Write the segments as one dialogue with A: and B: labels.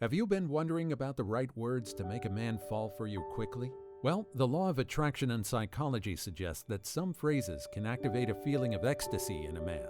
A: Have you been wondering about the right words to make a man fall for you quickly? Well, the law of attraction and psychology suggests that some phrases can activate a feeling of ecstasy in a man.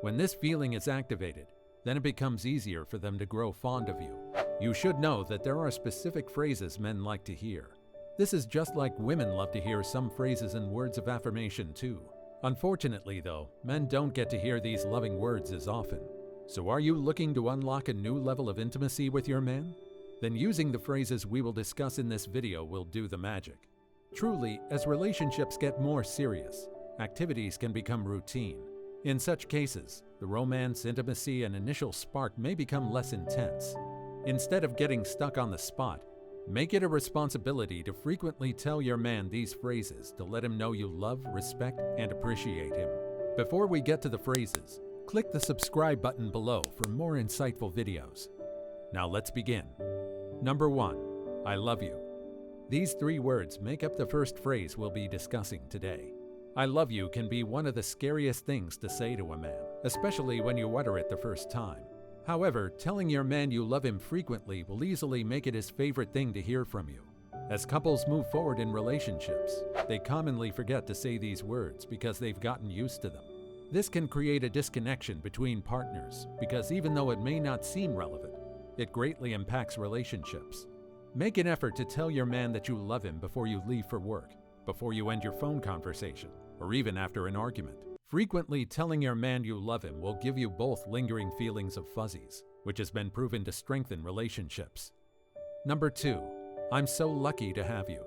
A: When this feeling is activated, then it becomes easier for them to grow fond of you. You should know that there are specific phrases men like to hear. This is just like women love to hear some phrases and words of affirmation too. Unfortunately though, men don't get to hear these loving words as often. So are you looking to unlock a new level of intimacy with your man? Then using the phrases we will discuss in this video will do the magic. Truly, as relationships get more serious, activities can become routine. In such cases, the romance, intimacy, and initial spark may become less intense. Instead of getting stuck on the spot, make it a responsibility to frequently tell your man these phrases to let him know you love, respect, and appreciate him. Before we get to the phrases, click the subscribe button below for more insightful videos. Now let's begin. Number 1. I love you. These 3 words make up the first phrase we'll be discussing today. I love you can be one of the scariest things to say to a man, especially when you utter it the first time. However, telling your man you love him frequently will easily make it his favorite thing to hear from you. As couples move forward in relationships, they commonly forget to say these words because they've gotten used to them. This can create a disconnection between partners because even though it may not seem relevant, it greatly impacts relationships. Make an effort to tell your man that you love him before you leave for work, before you end your phone conversation, or even after an argument. Frequently telling your man you love him will give you both lingering feelings of fuzzies, which has been proven to strengthen relationships. Number 2. I'm so lucky to have you.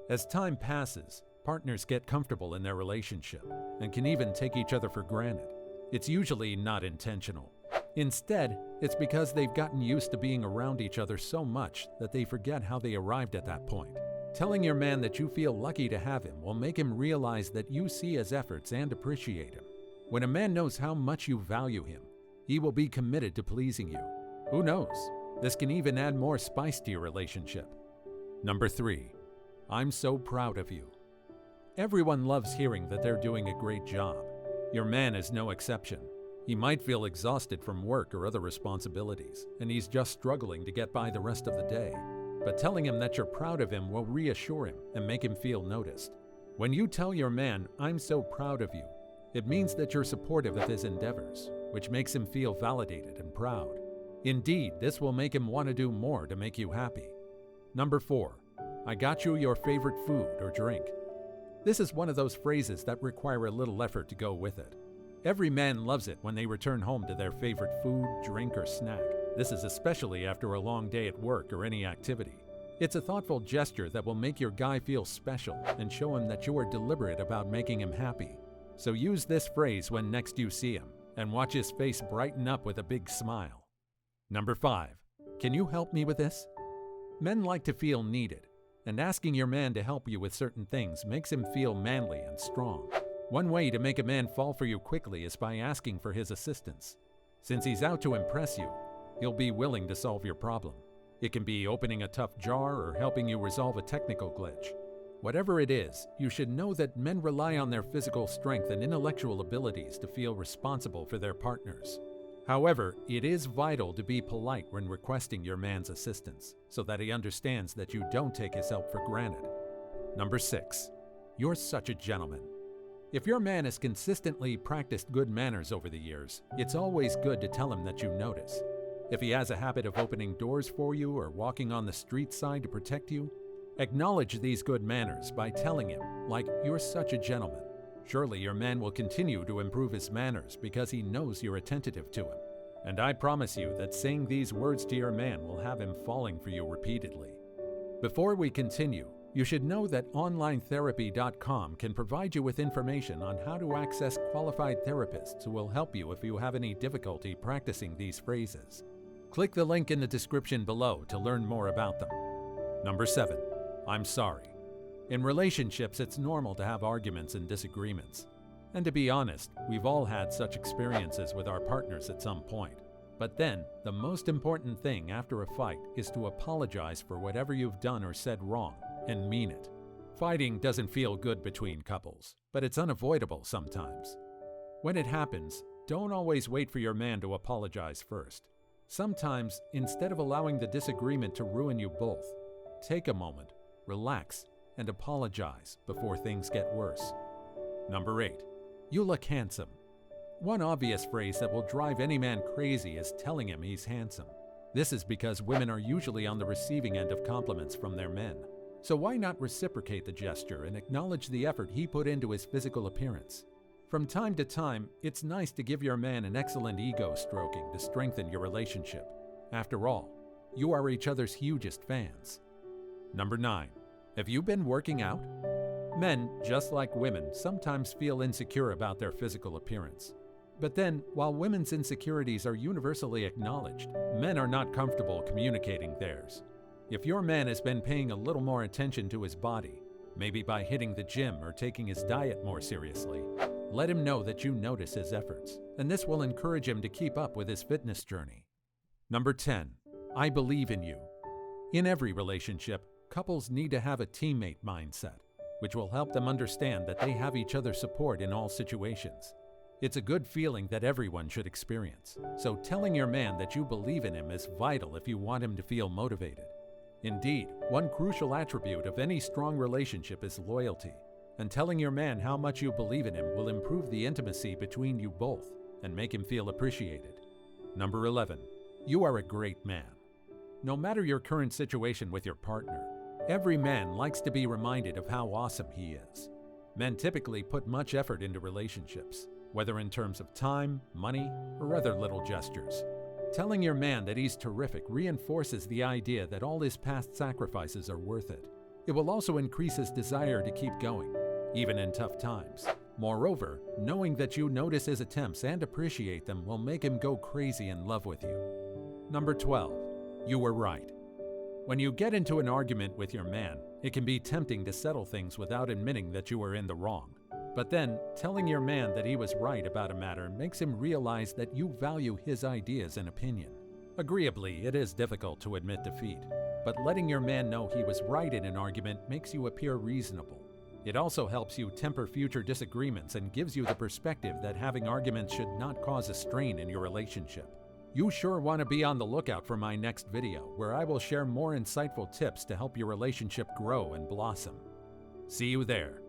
A: As time passes, partners get comfortable in their relationship and can even take each other for granted. It's usually not intentional. Instead, it's because they've gotten used to being around each other so much that they forget how they arrived at that point. Telling your man that you feel lucky to have him will make him realize that you see his efforts and appreciate him. When a man knows how much you value him, he will be committed to pleasing you. Who knows? This can even add more spice to your relationship. Number 3. I'm so proud of you. Everyone loves hearing that they're doing a great job. Your man is no exception. He might feel exhausted from work or other responsibilities, and he's just struggling to get by the rest of the day. But telling him that you're proud of him will reassure him and make him feel noticed. When you tell your man, I'm so proud of you, it means that you're supportive of his endeavors, which makes him feel validated and proud. Indeed, this will make him want to do more to make you happy. Number 4. I got you your favorite food or drink. This is one of those phrases that require a little effort to go with it. Every man loves it when they return home to their favorite food, drink, or snack. This is especially after a long day at work or any activity. It's a thoughtful gesture that will make your guy feel special and show him that you are deliberate about making him happy. So use this phrase when next you see him, and watch his face brighten up with a big smile. Number 5. Can you help me with this? Men like to feel needed, and asking your man to help you with certain things makes him feel manly and strong. One way to make a man fall for you quickly is by asking for his assistance. Since he's out to impress you, he'll be willing to solve your problem. It can be opening a tough jar or helping you resolve a technical glitch. Whatever it is, you should know that men rely on their physical strength and intellectual abilities to feel responsible for their partners. However, it is vital to be polite when requesting your man's assistance, so that he understands that you don't take his help for granted. Number 6. You're such a gentleman. If your man has consistently practiced good manners over the years, it's always good to tell him that you notice. If he has a habit of opening doors for you or walking on the street side to protect you, acknowledge these good manners by telling him, like, you're such a gentleman. Surely your man will continue to improve his manners because he knows you're attentive to him. And I promise you that saying these words to your man will have him falling for you repeatedly. Before we continue, you should know that onlinetherapy.com can provide you with information on how to access qualified therapists who will help you if you have any difficulty practicing these phrases. Click the link in the description below to learn more about them. Number 7. I'm sorry. In relationships, it's normal to have arguments and disagreements. And to be honest, we've all had such experiences with our partners at some point. But then, the most important thing after a fight is to apologize for whatever you've done or said wrong, and mean it. Fighting doesn't feel good between couples, but it's unavoidable sometimes. When it happens, don't always wait for your man to apologize first. Sometimes, instead of allowing the disagreement to ruin you both, take a moment, relax, and apologize before things get worse. Number 8. You look handsome. One obvious phrase that will drive any man crazy is telling him he's handsome. This is because women are usually on the receiving end of compliments from their men. So why not reciprocate the gesture and acknowledge the effort he put into his physical appearance? From time to time, it's nice to give your man an excellent ego stroking to strengthen your relationship. After all, you are each other's hugest fans. Number 9. Have you been working out? Men, just like women, sometimes feel insecure about their physical appearance. But then, while women's insecurities are universally acknowledged, men are not comfortable communicating theirs. If your man has been paying a little more attention to his body, maybe by hitting the gym or taking his diet more seriously, let him know that you notice his efforts, and this will encourage him to keep up with his fitness journey. Number 10. I believe in you. In every relationship, couples need to have a teammate mindset, which will help them understand that they have each other's support in all situations. It's a good feeling that everyone should experience, so telling your man that you believe in him is vital if you want him to feel motivated. Indeed, one crucial attribute of any strong relationship is loyalty, and telling your man how much you believe in him will improve the intimacy between you both and make him feel appreciated. Number 11. You are a great man. No matter your current situation with your partner, every man likes to be reminded of how awesome he is. Men typically put much effort into relationships, whether in terms of time, money, or other little gestures. Telling your man that he's terrific reinforces the idea that all his past sacrifices are worth it. It will also increase his desire to keep going, even in tough times. Moreover, knowing that you notice his attempts and appreciate them will make him go crazy in love with you. Number 12. You were right. When you get into an argument with your man, it can be tempting to settle things without admitting that you were in the wrong. But then, telling your man that he was right about a matter makes him realize that you value his ideas and opinion. Agreeably, it is difficult to admit defeat, but letting your man know he was right in an argument makes you appear reasonable. It also helps you temper future disagreements and gives you the perspective that having arguments should not cause a strain in your relationship. You sure want to be on the lookout for my next video, where I will share more insightful tips to help your relationship grow and blossom. See you there.